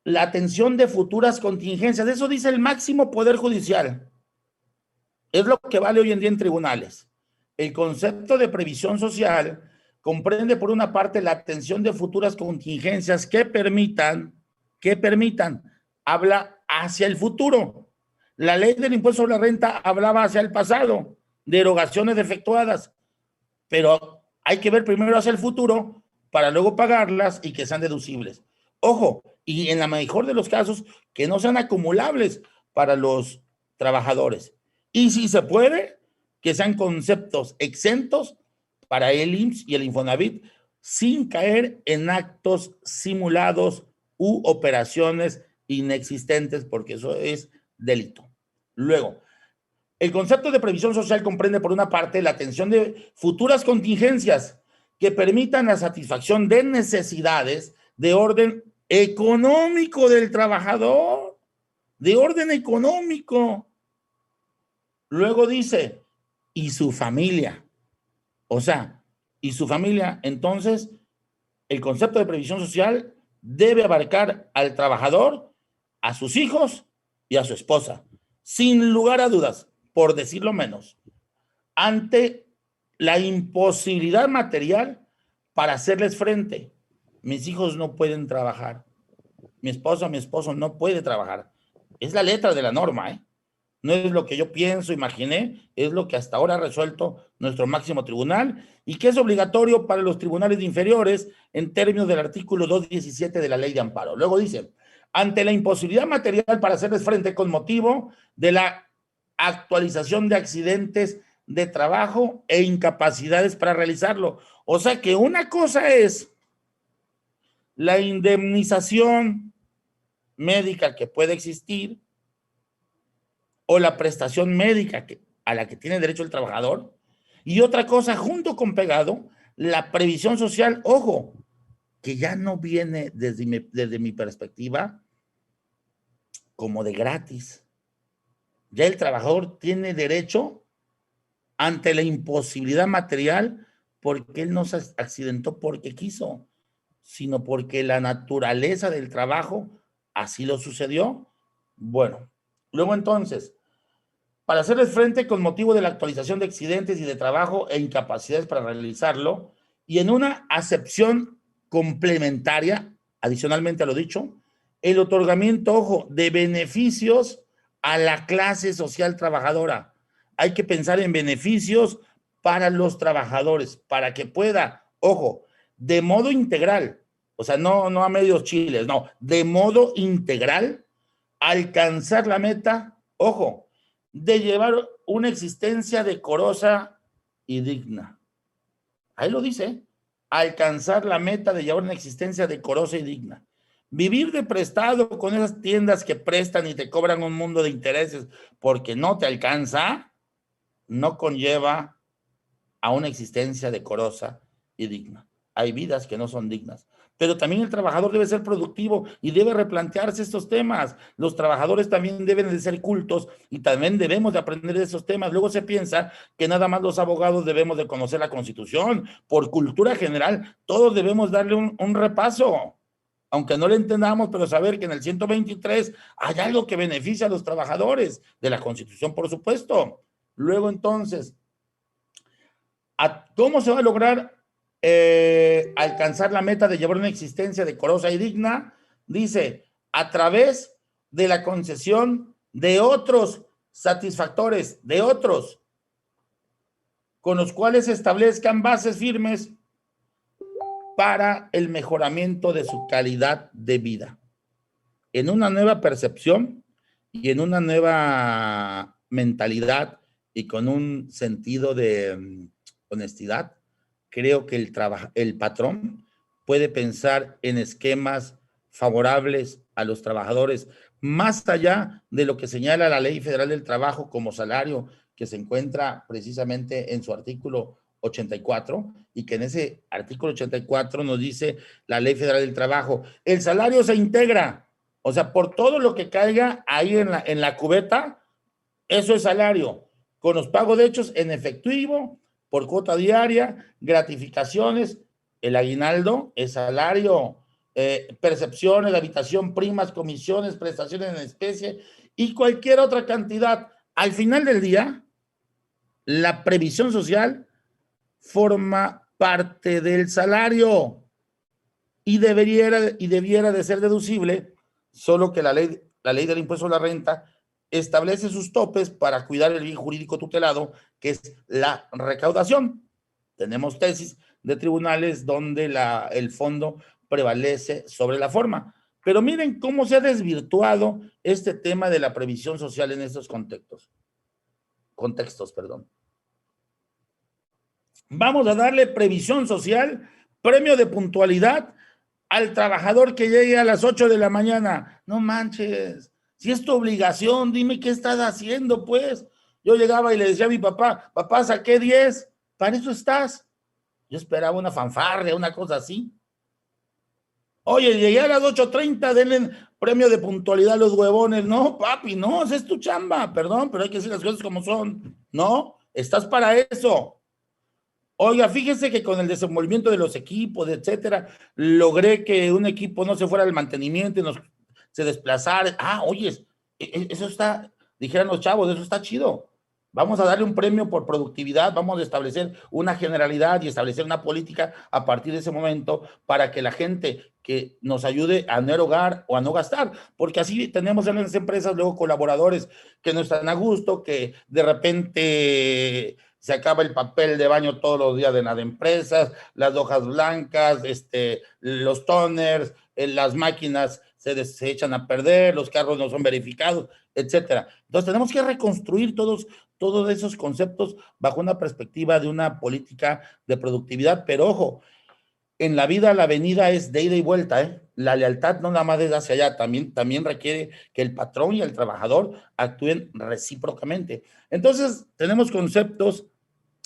la atención de futuras contingencias. Eso dice el máximo poder judicial. Es lo que vale hoy en día en tribunales. El concepto de previsión social comprende por una parte la atención de futuras contingencias que permitan, habla hacia el futuro. La ley del impuesto sobre la renta hablaba hacia el pasado, de erogaciones efectuadas, pero hay que ver primero hacia el futuro para luego pagarlas y que sean deducibles. Ojo, y en la mejor de los casos, que no sean acumulables para los trabajadores. Y si se puede, que sean conceptos exentos para el IMSS y el Infonavit, sin caer en actos simulados u operaciones inexistentes, porque eso es delito. Luego, el concepto de previsión social comprende, por una parte, la atención de futuras contingencias que permitan la satisfacción de necesidades de orden económico del trabajador, de orden económico. Luego dice, y su familia. O sea, y su familia. Entonces, el concepto de previsión social debe abarcar al trabajador, a sus hijos y a su esposa, sin lugar a dudas, por decirlo menos, ante la imposibilidad material para hacerles frente. Mis hijos no pueden trabajar. Mi esposo no puede trabajar. Es la letra de la norma, ¿eh? no es lo que yo pienso, imaginé, es lo que hasta ahora ha resuelto nuestro máximo tribunal y que es obligatorio para los tribunales inferiores en términos del artículo 217 de la Ley de Amparo. Luego dice, ante la imposibilidad material para hacerles frente con motivo de la actualización de accidentes de trabajo e incapacidades para realizarlo. O sea que una cosa es la indemnización médica que puede existir o la prestación médica a la que tiene derecho el trabajador, y otra cosa, junto con pegado, la previsión social, ojo, que ya no viene desde mi perspectiva como de gratis. Ya el trabajador tiene derecho ante la imposibilidad material porque él no se accidentó porque quiso, sino porque la naturaleza del trabajo así lo sucedió. Bueno, luego entonces, para hacerles frente con motivo de la actualización de accidentes y de trabajo e incapacidades para realizarlo, y en una acepción complementaria, adicionalmente a lo dicho, el otorgamiento, ojo, de beneficios a la clase social trabajadora. Hay que pensar en beneficios para los trabajadores, para que pueda, ojo, de modo integral, o sea, no a medios chiles, no, de modo integral, alcanzar la meta, ojo, de llevar una existencia decorosa y digna. Ahí lo dice, alcanzar la meta de llevar una existencia decorosa y digna. Vivir de prestado con esas tiendas que prestan y te cobran un mundo de intereses porque no te alcanza, no conlleva a una existencia decorosa y digna. Hay vidas que no son dignas. Pero también el trabajador debe ser productivo y debe replantearse estos temas. Los trabajadores también deben de ser cultos y también debemos de aprender de esos temas. Luego se piensa que nada más los abogados debemos de conocer la Constitución. Por cultura general, todos debemos darle un repaso, aunque no lo entendamos, pero saber que en el 123 hay algo que beneficia a los trabajadores de la Constitución, por supuesto. Luego entonces, ¿cómo se va a lograr alcanzar la meta de llevar una existencia decorosa y digna? Dice, a través de la concesión de otros satisfactores, de otros, con los cuales se establezcan bases firmes para el mejoramiento de su calidad de vida. En una nueva percepción y en una nueva mentalidad y con un sentido de honestidad, creo que el patrón puede pensar en esquemas favorables a los trabajadores, más allá de lo que señala la Ley Federal del Trabajo como salario, que se encuentra precisamente en su artículo 84, y que en ese artículo 84 nos dice la Ley Federal del Trabajo, el salario se integra, o sea, por todo lo que caiga ahí en la cubeta, eso es salario, con los pagos de hechos en efectivo, por cuota diaria, gratificaciones, el aguinaldo es salario, percepciones de habitación, primas, comisiones, prestaciones en especie y cualquier otra cantidad. Al final del día, la previsión social forma parte del salario y debiera de ser deducible, solo que la ley del impuesto a la renta establece sus topes para cuidar el bien jurídico tutelado, que es la recaudación. Tenemos tesis de tribunales donde el fondo prevalece sobre la forma. Pero miren cómo se ha desvirtuado este tema de la previsión social en estos contextos. Vamos a darle previsión social, premio de puntualidad al trabajador que llegue a las 8 de la mañana. No manches. Si es tu obligación, dime qué estás haciendo, pues. Yo llegaba y le decía a mi papá, papá, saqué 10, para eso estás. Yo esperaba una fanfarria, una cosa así. Oye, llegué a las 8:30, denle premio de puntualidad a los huevones. No, papi, no, esa es tu chamba, perdón, pero hay que decir las cosas como son. No, estás para eso. Oiga, fíjese que con el desenvolvimiento de los equipos, etcétera, logré que un equipo no se fuera al mantenimiento y se desplazara. Oye, eso está, dijeran los chavos, eso está chido. Vamos a darle un premio por productividad, vamos a establecer una generalidad y establecer una política a partir de ese momento para que la gente que nos ayude a no erogar o a no gastar, porque así tenemos en las empresas luego colaboradores que no están a gusto, que de repente se acaba el papel de baño todos los días de las empresas, las hojas blancas, los toners, las máquinas se echan a perder, los carros no son verificados, etcétera. Entonces tenemos que reconstruir todos esos conceptos bajo una perspectiva de una política de productividad, pero ojo, en la vida la venida es de ida y vuelta, ¿eh? La lealtad no nada más es hacia allá, también requiere que el patrón y el trabajador actúen recíprocamente. Entonces, tenemos conceptos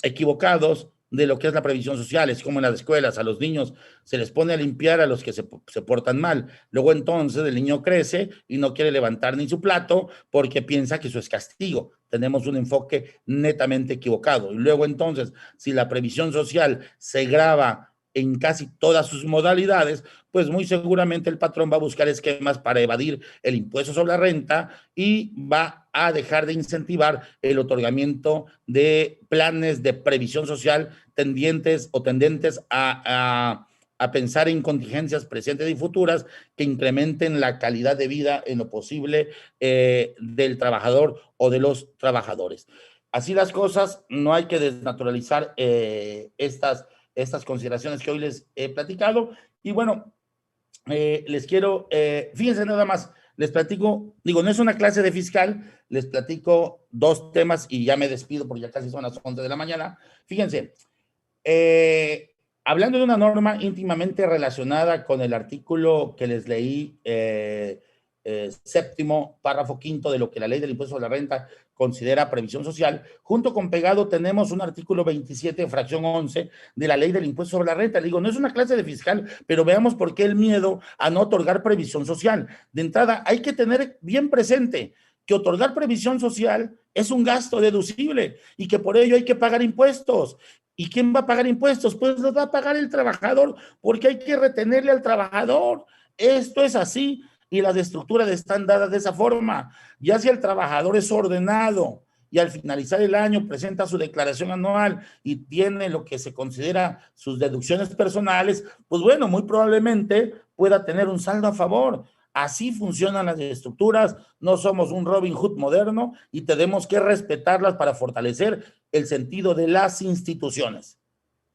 equivocados de lo que es la previsión social. Es como en las escuelas, a los niños se les pone a limpiar a los que se portan mal. Luego entonces el niño crece y no quiere levantar ni su plato porque piensa que eso es castigo. Tenemos un enfoque netamente equivocado. Y luego entonces, si la previsión social se grava en casi todas sus modalidades, pues muy seguramente el patrón va a buscar esquemas para evadir el impuesto sobre la renta y va a dejar de incentivar el otorgamiento de planes de previsión social tendentes a pensar en contingencias presentes y futuras que incrementen la calidad de vida en lo posible del trabajador o de los trabajadores. Así las cosas, no hay que desnaturalizar estas consideraciones que hoy les he platicado. Y bueno, les quiero, fíjense nada más, les platico, digo, no es una clase de fiscal, les platico dos temas y ya me despido porque ya casi son las 11 de la mañana. Fíjense, hablando de una norma íntimamente relacionada con el artículo que les leí, séptimo, párrafo quinto de lo que la ley del impuesto sobre la renta considera previsión social, junto con pegado tenemos un artículo 27, fracción 11, de la ley del impuesto sobre la renta. Le digo, no es una clase de fiscal, pero veamos por qué el miedo a no otorgar previsión social. De entrada, hay que tener bien presente que otorgar previsión social es un gasto deducible y que por ello hay que pagar impuestos. ¿Y quién va a pagar impuestos? Pues los va a pagar el trabajador, porque hay que retenerle al trabajador. Esto es así. Y las estructuras están dadas de esa forma. Ya si el trabajador es ordenado y al finalizar el año presenta su declaración anual y tiene lo que se considera sus deducciones personales, pues bueno, muy probablemente pueda tener un saldo a favor. Así funcionan las estructuras, no somos un Robin Hood moderno y tenemos que respetarlas para fortalecer el sentido de las instituciones.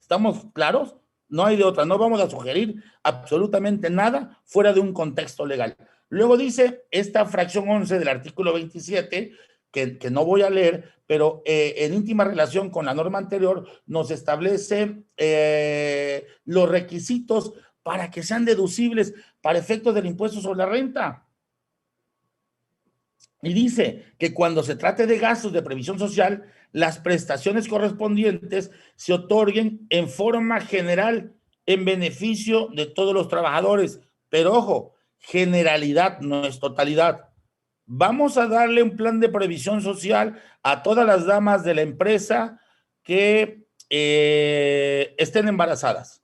¿Estamos claros? No hay de otra, no vamos a sugerir absolutamente nada fuera de un contexto legal. Luego dice esta fracción 11 del artículo 27, que no voy a leer, pero en íntima relación con la norma anterior, nos establece los requisitos para que sean deducibles para efectos del impuesto sobre la renta. Y dice que cuando se trate de gastos de previsión social, las prestaciones correspondientes se otorguen en forma general en beneficio de todos los trabajadores. Pero ojo, generalidad no es totalidad. Vamos a darle un plan de previsión social a todas las damas de la empresa que estén embarazadas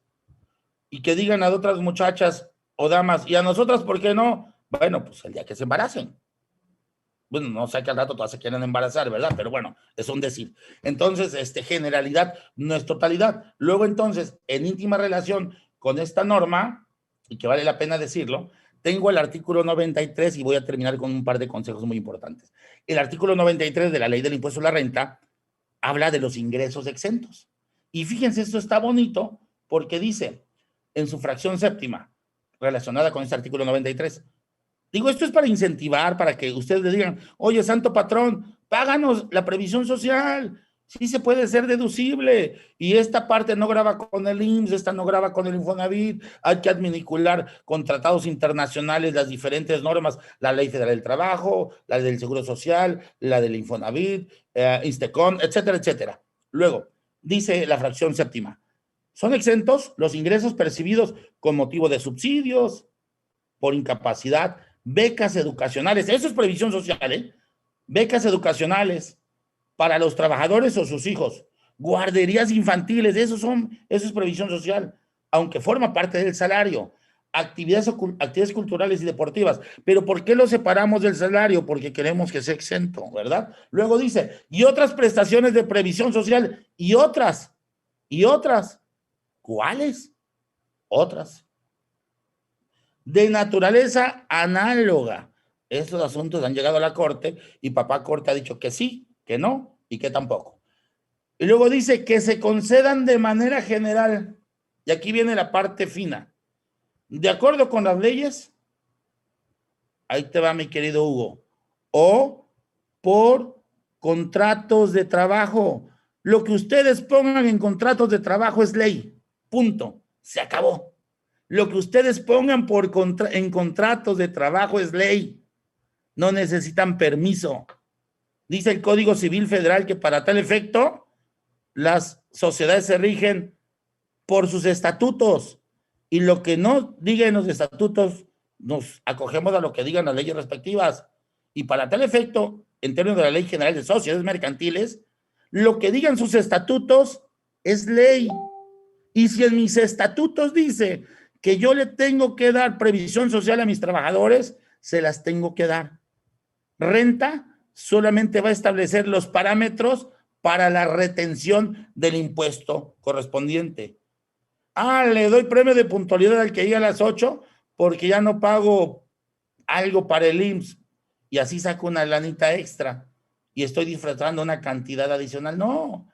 y que digan a otras muchachas o damas, ¿y a nosotras por qué no? Bueno, pues el día que se embaracen. Bueno, no sé que al rato todas se quieren embarazar, ¿verdad? Pero bueno, es un decir. Entonces, generalidad no es totalidad. Luego, entonces, en íntima relación con esta norma, y que vale la pena decirlo, tengo el artículo 93 y voy a terminar con un par de consejos muy importantes. El artículo 93 de la ley del impuesto a la renta habla de los ingresos exentos. Y fíjense, esto está bonito porque dice, en su fracción séptima, relacionada con este artículo 93, digo, esto es para incentivar, para que ustedes le digan, oye, santo patrón, páganos la previsión social, sí se puede ser deducible, y esta parte no grava con el IMSS, esta no grava con el Infonavit, hay que adminicular con tratados internacionales las diferentes normas, la Ley Federal del Trabajo, la del Seguro Social, la del Infonavit, Instecon, etcétera, etcétera. Luego, dice la fracción séptima, son exentos los ingresos percibidos con motivo de subsidios, por incapacidad, becas educacionales, eso es previsión social, ¿eh? Becas educacionales para los trabajadores o sus hijos, guarderías infantiles, eso es previsión social, aunque forma parte del salario. actividades culturales y deportivas. Pero ¿por qué lo separamos del salario? Porque queremos que sea exento, ¿verdad? Luego dice, y otras prestaciones de previsión social, y otras. ¿Cuáles? Otras. De naturaleza análoga. Estos asuntos han llegado a la Corte y papá Corte ha dicho que sí, que no y que tampoco. Y luego dice que se concedan de manera general. Y aquí viene la parte fina. De acuerdo con las leyes, ahí te va mi querido Hugo, o por contratos de trabajo. Lo que ustedes pongan en contratos de trabajo es ley. Punto. Se acabó. Lo que ustedes pongan en contratos de trabajo es ley. No necesitan permiso. Dice el Código Civil Federal que para tal efecto, las sociedades se rigen por sus estatutos. Y lo que no digan los estatutos, nos acogemos a lo que digan las leyes respectivas. Y para tal efecto, en términos de la Ley General de Sociedades Mercantiles, lo que digan sus estatutos es ley. Y si en mis estatutos dice que yo le tengo que dar previsión social a mis trabajadores, se las tengo que dar. Renta solamente va a establecer los parámetros para la retención del impuesto correspondiente. Le doy premio de puntualidad al que llegue a las 8 porque ya no pago algo para el IMSS y así saco una lanita extra y estoy disfrutando una cantidad adicional. No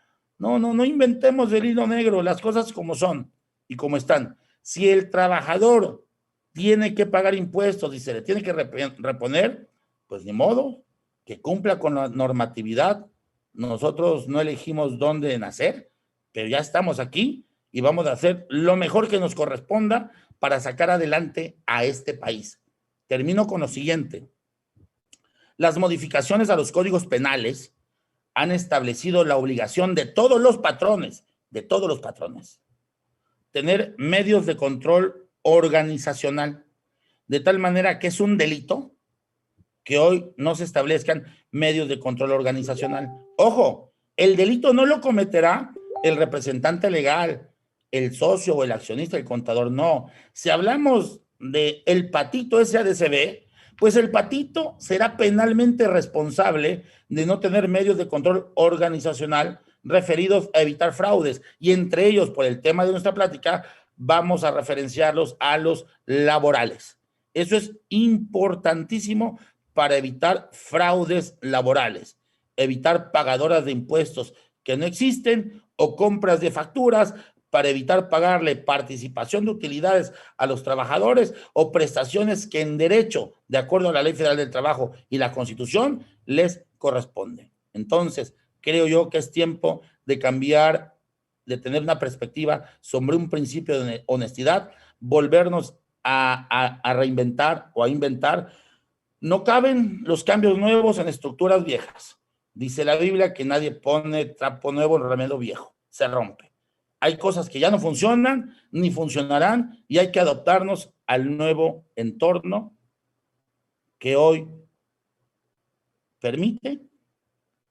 inventemos el hilo negro, las cosas como son y como están. Si el trabajador tiene que pagar impuestos y se le tiene que reponer, pues ni modo, que cumpla con la normatividad. Nosotros no elegimos dónde nacer, pero ya estamos aquí y vamos a hacer lo mejor que nos corresponda para sacar adelante a este país. Termino con lo siguiente. Las modificaciones a los códigos penales han establecido la obligación de todos los patrones, tener medios de control organizacional, de tal manera que es un delito que hoy no se establezcan medios de control organizacional. Ojo, el delito no lo cometerá el representante legal, el socio o el accionista, el contador, no. Si hablamos de el patito SADCB, pues el patito será penalmente responsable de no tener medios de control organizacional referidos a evitar fraudes. Y entre ellos, por el tema de nuestra plática, vamos a referenciarlos a los laborales. Eso es importantísimo para evitar fraudes laborales, evitar pagadoras de impuestos que no existen o compras de facturas para evitar pagarle participación de utilidades a los trabajadores o prestaciones que en derecho, de acuerdo a la Ley Federal del Trabajo y la Constitución, les corresponden. Entonces, creo yo que es tiempo de cambiar, de tener una perspectiva sobre un principio de honestidad, volvernos a reinventar o a inventar. No caben los cambios nuevos en estructuras viejas. Dice la Biblia que nadie pone trapo nuevo en remedio viejo, se rompe. Hay cosas que ya no funcionan ni funcionarán y hay que adaptarnos al nuevo entorno que hoy permite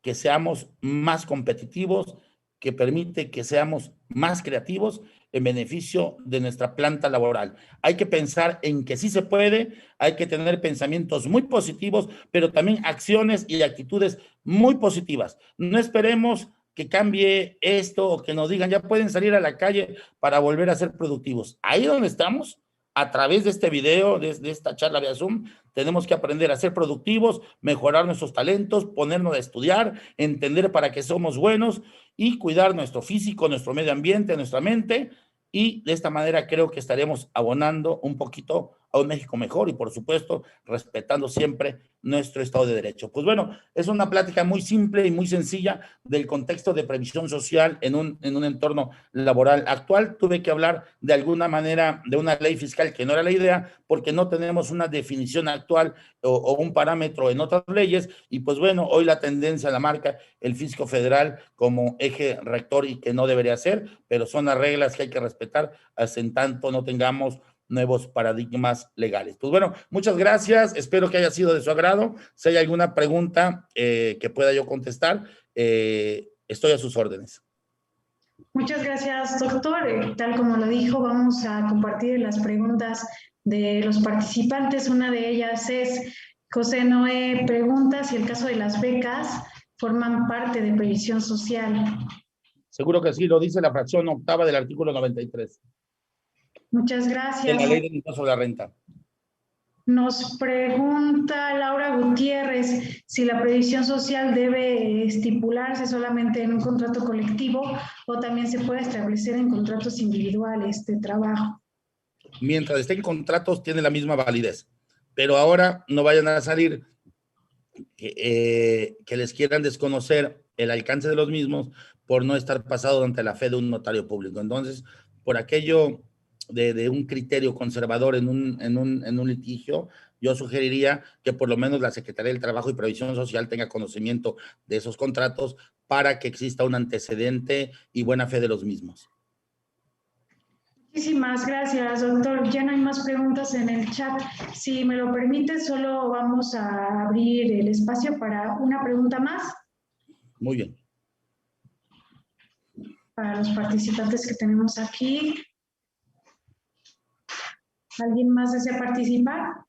que seamos más competitivos, que permite que seamos más creativos en beneficio de nuestra planta laboral. Hay que pensar en que sí se puede, hay que tener pensamientos muy positivos, pero también acciones y actitudes muy positivas. No esperemos que cambie esto o que nos digan ya pueden salir a la calle para volver a ser productivos. Ahí donde estamos, a través de este video, de esta charla vía Zoom, tenemos que aprender a ser productivos, mejorar nuestros talentos, ponernos a estudiar, entender para qué somos buenos y cuidar nuestro físico, nuestro medio ambiente, nuestra mente. Y de esta manera creo que estaremos abonando un poquito a un México mejor y, por supuesto, respetando siempre nuestro Estado de Derecho. Pues bueno, es una plática muy simple y muy sencilla del contexto de previsión social en un entorno laboral actual. Tuve que hablar de alguna manera de una ley fiscal que no era la idea porque no tenemos una definición actual o un parámetro en otras leyes y pues bueno, hoy la tendencia la marca el fisco federal como eje rector y que no debería ser, pero son las reglas que hay que respetar hasta en tanto no tengamos nuevos paradigmas legales. Pues bueno, muchas gracias, espero que haya sido de su agrado. Si hay alguna pregunta que pueda yo contestar, estoy a sus órdenes. Muchas gracias, doctor. Tal como lo dijo, vamos a compartir las preguntas de los participantes. Una de ellas es José Noé, pregunta si el caso de las becas forman parte de previsión social. Seguro que sí, lo dice la fracción octava del artículo 93. Muchas De gracias. la ley del impuesto sobre la renta. Nos pregunta Laura Gutiérrez si la previsión social debe estipularse solamente en un contrato colectivo o también se puede establecer en contratos individuales de trabajo. Mientras estén contratos, tiene la misma validez. Pero ahora no vayan a salir que les quieran desconocer el alcance de los mismos por no estar pasado ante la fe de un notario público. Entonces, por aquello de un criterio conservador en un litigio, yo sugeriría que por lo menos la Secretaría del Trabajo y Previsión Social tenga conocimiento de esos contratos para que exista un antecedente y buena fe de los mismos. Muchísimas gracias, doctor. Ya no hay más preguntas en el chat. Si me lo permite, solo vamos a abrir el espacio para una pregunta más. Muy bien. Para los participantes que tenemos aquí. ¿Alguien más desea participar?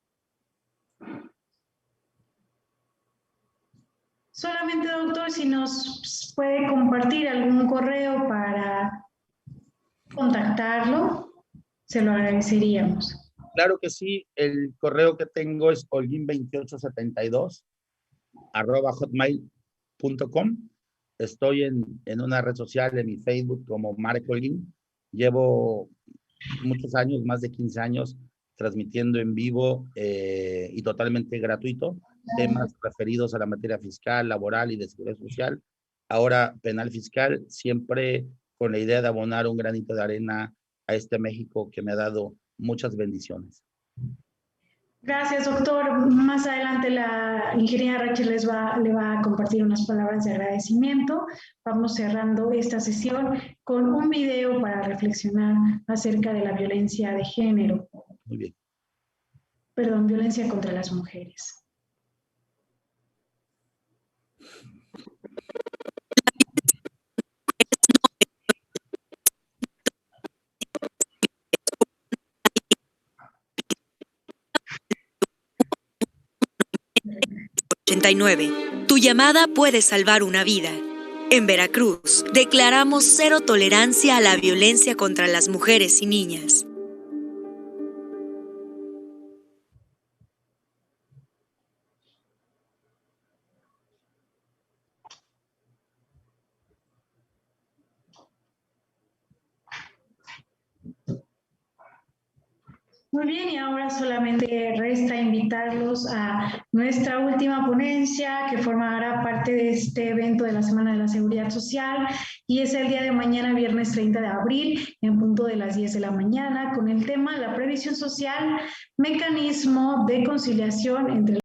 Solamente, doctor, si nos puede compartir algún correo para contactarlo, se lo agradeceríamos. Claro que sí, el correo que tengo es holguin2872@hotmail.com. Estoy en una red social, en mi Facebook, como Marek Holguín. Llevo muchos años, más de 15 años, transmitiendo en vivo y totalmente gratuito temas referidos a la materia fiscal, laboral y de seguridad social. Ahora penal fiscal, siempre con la idea de abonar un granito de arena a este México que me ha dado muchas bendiciones. Gracias, doctor. Más adelante la ingeniera Rachel le va a compartir unas palabras de agradecimiento. Vamos cerrando esta sesión con un video para reflexionar acerca de la violencia de género. Muy bien. Perdón, violencia contra las mujeres. Tu llamada puede salvar una vida. En Veracruz, declaramos cero tolerancia a la violencia contra las mujeres y niñas. Muy bien, y ahora solamente resta invitarlos a nuestra última ponencia que formará parte de este evento de la Semana de la Seguridad Social y es el día de mañana, viernes 30 de abril, en punto de las 10 de la mañana, con el tema La previsión social, mecanismo de conciliación entre